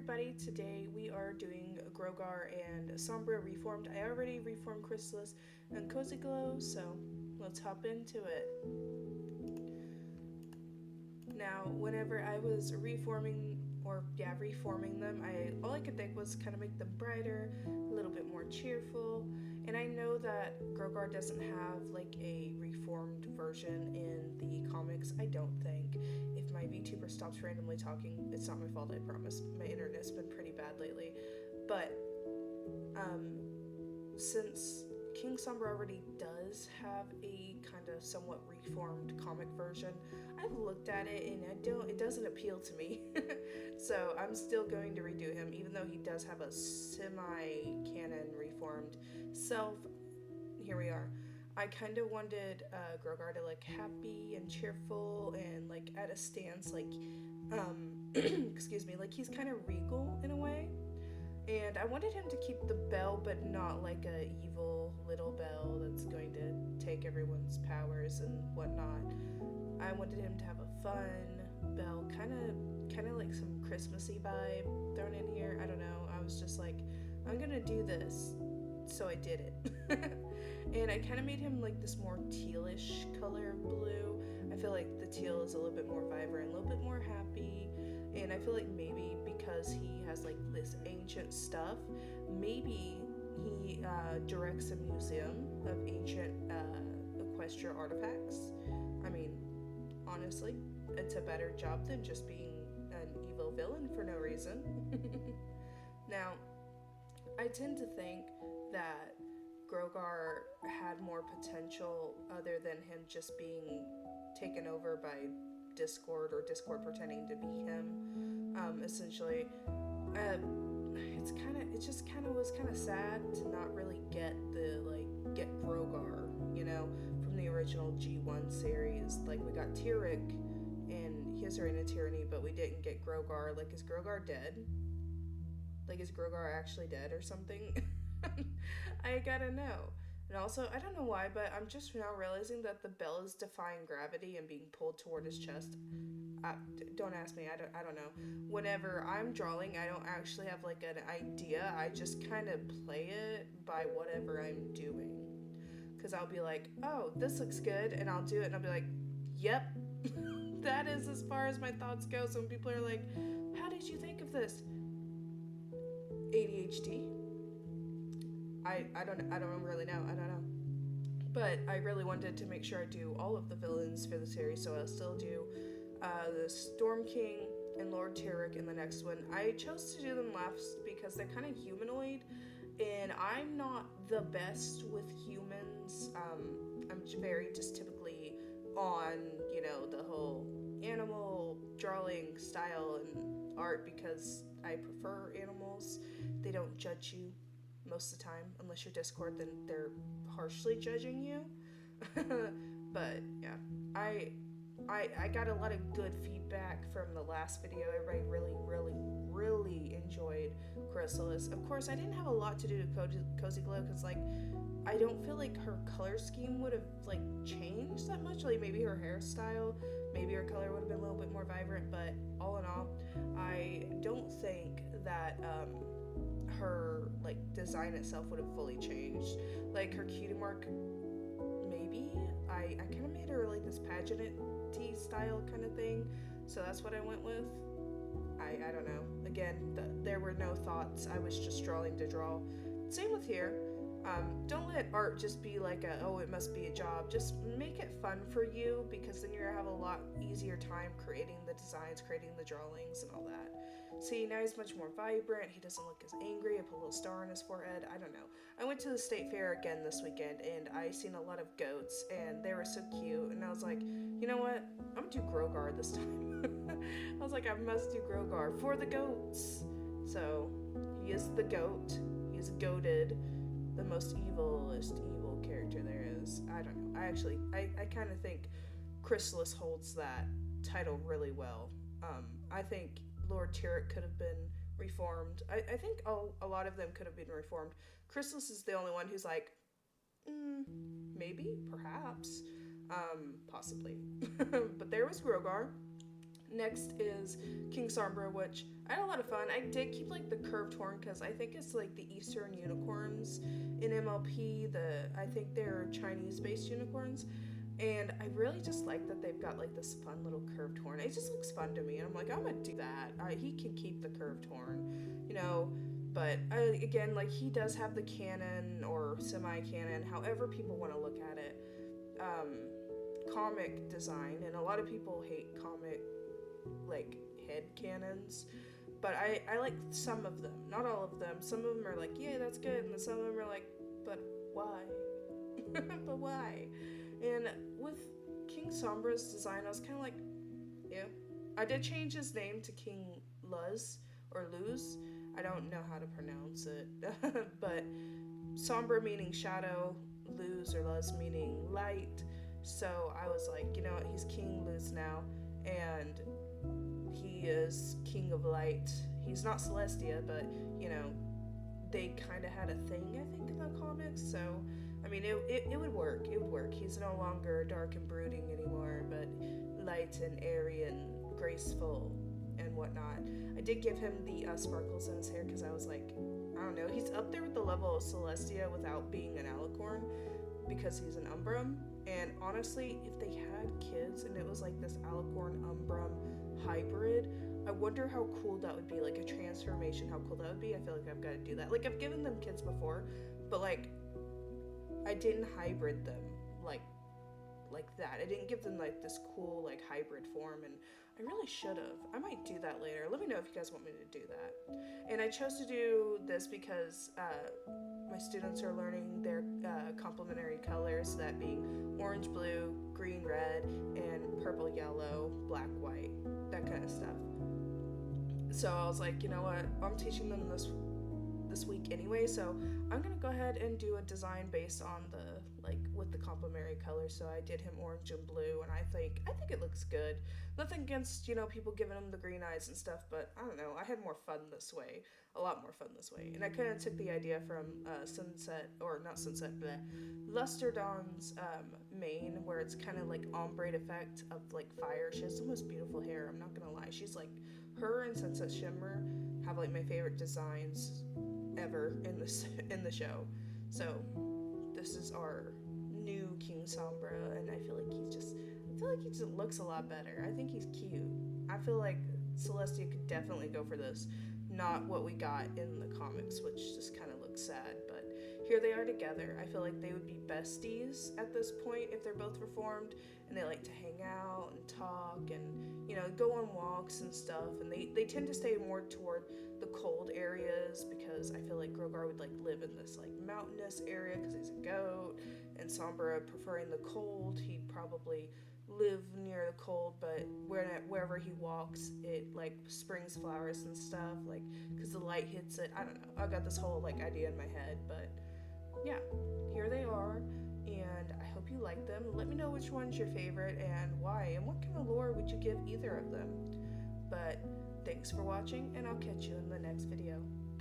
everybody, today we are doing Grogar and Sombra reformed. I already reformed Chrysalis and Cozy Glow, so let's hop into it. Now, whenever I was reforming them, all I could think was kind of make them brighter, a little bit more cheerful. And I know that Grogar doesn't have like a reformed version in the comics. I don't think. If my VTuber stops randomly talking, it's not my fault. I promise. My internet's been pretty bad lately, but since KingSombra already does have a kind of somewhat reformed comic version, I've looked at it and it doesn't appeal to me. So I'm still going to redo him, even though he does have a semi-canon reformed self. Here we are. I kind of wanted Grogar to look happy and cheerful and like at a stance, like excuse me, like he's kind of regal in a way. And I wanted him to keep the bell, but not like a evil little bell that's going to take everyone's powers and whatnot. I wanted him to have a fun bell, kind of like some Christmassy vibe thrown in here. I don't know. I was just like, I'm gonna do this, so I did it. And I kind of made him like this more tealish color of blue. I feel like the teal is a little bit more vibrant, a little bit more happy. And I feel like maybe because he has like this ancient stuff, maybe he directs a museum of ancient equestria artifacts. I mean, honestly, it's a better job than just being an evil villain for no reason. Now, I tend to think that Grogar had more potential other than him just being taken over by Discord or Discord pretending to be him. Essentially, it just kind of was kind of sad to not really get Grogar, from the original G1 series. Like we got Tyrek and his reign of tyranny, but we didn't get Grogar. Like, is Grogar dead? Like, is Grogar actually dead or something? I gotta know. And also, I don't know why, but I'm just now realizing that the bell is defying gravity and being pulled toward his chest. Don't ask me, I don't know. Whenever I'm drawing, I don't actually have like an idea. I just kind of play it by whatever I'm doing. Because I'll be like, oh, this looks good, and I'll do it, and I'll be like, yep. That is as far as my thoughts go. So when people are like, how did you think of this? ADHD? I don't really know. I don't know. But I really wanted to make sure I do all of the villains for the series, so I'll still do the Storm King and Lord Tyrek in the next one. I chose to do them last because they're kind of humanoid, and I'm not the best with humans. I'm very just typically on, the whole animal drawing style and art because I prefer animals. They don't judge you most of the time, unless you're Discord, then they're harshly judging you. But yeah, I got a lot of good feedback from the last video. Everybody really enjoyed Chrysalis. Of course, I didn't have a lot to do to Cozy Glow because I don't feel like her color scheme would have changed that much. Like maybe her hairstyle, maybe her color would have been a little bit more vibrant, but all in all, I don't think that her design itself would have fully changed. Like her cutie mark, maybe I kind of made her like this pageant-y style kind of thing, so that's what I went with. I don't know. Again, there were no thoughts. I was just drawing to draw. Same with here. Don't let art just be like it must be a job. Just make it fun for you, because then you're gonna have a lot easier time creating the designs, creating the drawings and all that. See, now he's much more vibrant. He doesn't look as angry. I put a little star on his forehead. I don't know. I went to the state fair again this weekend, and I seen a lot of goats, and they were so cute. And I was like, you know what? I'm gonna do Grogar this time. I was like, I must do Grogar for the goats. So he is the goat. He's goated. The most evilest evil character there is. I don't know. I kind of think Chrysalis holds that title really well. I think Lord Tyrek could have been reformed. I think a lot of them could have been reformed. Chrysalis is the only one who's like, maybe, perhaps, possibly. But there was Grogar. Next is KingSombra, which I had a lot of fun. I did keep like the curved horn because I think it's like the Eastern unicorns in MLP. I think they're Chinese-based unicorns, and I really just like that they've got like this fun little curved horn. It just looks fun to me, and I'm like, I'm gonna do that. He can keep the curved horn, you know. But again, like he does have the cannon or semi-cannon, however people want to look at it. Comic design, and a lot of people hate comic like head cannons, but I like some of them, not all of them. Some of them are like, yeah, that's good, and then some of them are like, but why? But why? And with KingSombra's design, I was kind of like, yeah. I did change his name to King Luz or Luz. I don't know how to pronounce it, but Sombra meaning shadow, Luz or Luz meaning light. So I was like, you know what, he's King Luz now, and he is King of Light. He's not Celestia, but, you know, they kind of had a thing, I think, in the comics, so, I mean, it would work. It would work. He's no longer dark and brooding anymore, but light and airy and graceful and whatnot. I did give him the sparkles in his hair because I was like, I don't know, he's up there with the level of Celestia without being an alicorn because he's an Umbrum. And honestly, if they had kids and it was like this alicorn Umbrum hybrid, I wonder how cool that would be. Like a transformation, how cool that would be. I feel like I've got to do that. Like I've given them kids before, but like I didn't hybrid them like that. I didn't give them like this cool like hybrid form, and I really should have. I might do that later. Let me know if you guys want me to do that. And I chose to do this because my students are learning their complementary colors, that being orange, blue, green, red, and purple, yellow, black, white, that kind of stuff. So I was like, you know what? I'm teaching them this week anyway, so I'm gonna go ahead and do a design based on the with the complementary colors. So I did him orange and blue, and I think it looks good. Nothing against, you know, people giving him the green eyes and stuff, but I don't know, I had more fun this way, a lot more fun this way. And I kind of took the idea from Luster Dawn's mane, where it's kind of like ombre effect of like fire. She has the most beautiful hair, I'm not gonna lie. She's like, her and Sunset Shimmer have like my favorite designs ever in the show. So this is our new KingSombra, and I feel like he just looks a lot better. I think he's cute. I feel like Celestia could definitely go for this, not what we got in the comics, which just kind of looks sad, but here they are together. I feel like they would be besties at this point if they're both reformed, and they like to hang out and talk and, you know, go on walks and stuff, and they tend to stay more toward the cold areas because I feel like Grogar would like live in this like mountainous area because he's a goat, and Sombra preferring the cold, he'd probably live near the cold, but wherever he walks it like springs flowers and stuff, like because the light hits it. I don't know, I got this whole like idea in my head, but yeah, here they are, and I hope you like them. Let me know which one's your favorite and why, and what kind of lore would you give either of them. But thanks for watching, and I'll catch you in the next video.